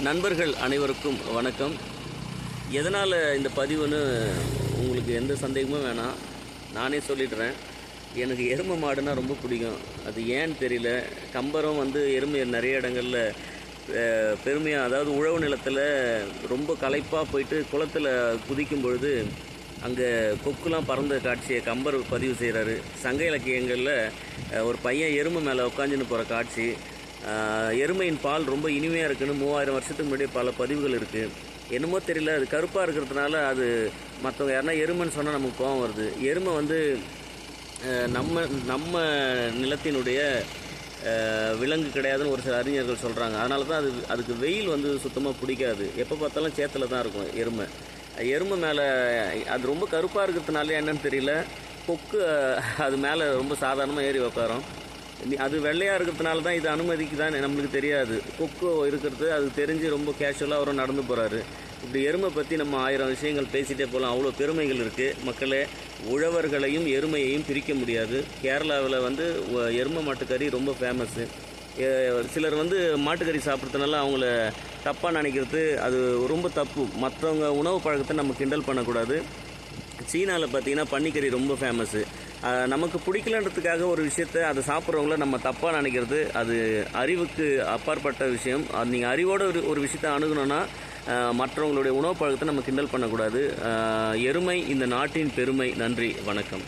நண்பர்கள் அனைவருக்கும் வணக்கம். எதனால் இந்த பதிவுன்னு உங்களுக்கு எந்த சந்தேகமும் வேணாம், நானே சொல்லிடுறேன். எனக்கு எருமை மாடுனா ரொம்ப பிடிக்கும். அது ஏன்னு தெரியல. கம்பரம் எருமை நிறைய இடங்களில் பெருமையாக, அதாவது உழவு நிலத்தில் ரொம்ப களைப்பாக போயிட்டு குளத்தில் குதிக்கும் பொழுது அங்கே கொக்குலாம் பறந்த காட்சியை கம்பர் பதிவு செய்கிறாரு. சங்க இலக்கியங்களில் ஒரு பையன் எருமை மேலே உட்காந்துன்னு போகிற காட்சி, எருமையின் பால் ரொம்ப இனிமையாக இருக்குன்னு 3000 வருஷத்துக்கு முன்னாடியே பல பதிவுகள் இருக்குது. என்னமோ தெரியல, அது கருப்பாக இருக்கிறதுனால அது மற்றவங்க யாருன்னா எருமைன்னு சொன்னால் நமக்கு கோவம் வருது. எருமை நம்ம நிலத்தினுடைய விலங்கு கிடையாதுன்னு ஒரு சில அறிஞர்கள் சொல்கிறாங்க. அதனால தான் அதுக்கு வெயில் சுத்தமாக பிடிக்காது. எப்போ பார்த்தாலும் சேத்துல தான் இருக்கும் எருமை மேலே. அது ரொம்ப கருப்பாக இருக்கிறதுனால என்னன்னு தெரியல, கொக்கு அது மேலே ரொம்ப சாதாரணமாக ஏறி உட்காரும். அது வெள்ளையாக இருக்கிறதுனால தான் இது அனுமதிக்குதான் நம்மளுக்கு தெரியாது. கொக்கு இருக்கிறது அது தெரிஞ்சு ரொம்ப கேஷுவலாக அவரும் நடந்து போகிறாரு. இப்படி எருமை பற்றி நம்ம 1000 விஷயங்கள் பேசிகிட்டே போகலாம். அவ்வளோ பெருமைகள் இருக்குது. மக்களே, உழவர்களையும் எருமையையும் பிரிக்க முடியாது. கேரளாவில் எருமை மாட்டுக்கறி ரொம்ப ஃபேமஸ்ஸு. சிலர் மாட்டுக்கறி சாப்பிட்றதுனால அவங்கள தப்பாக நினைக்கிறது அது ரொம்ப தப்பு. மற்றவங்க உணவு பழக்கத்தை நம்ம கிண்டல் பண்ணக்கூடாது. சீனாவில் பார்த்திங்கன்னா பன்னிக்கறி ரொம்ப ஃபேமஸ்ஸு. நமக்கு பிடிக்கலன்றதுக்காக ஒரு விஷயத்தை அதை சாப்பிட்றவங்கள நம்ம தப்பாக நினைக்கிறது அது அறிவுக்கு அப்பாற்பட்ட விஷயம். அது நீங்கள் அறிவோடு ஒரு விஷயத்தை அணுகணுன்னா மற்றவங்களுடைய உணவு பழக்கத்தை நம்ம கிண்டல் பண்ணக்கூடாது. எருமை இந்த நாட்டின் பெருமை. நன்றி, வணக்கம்.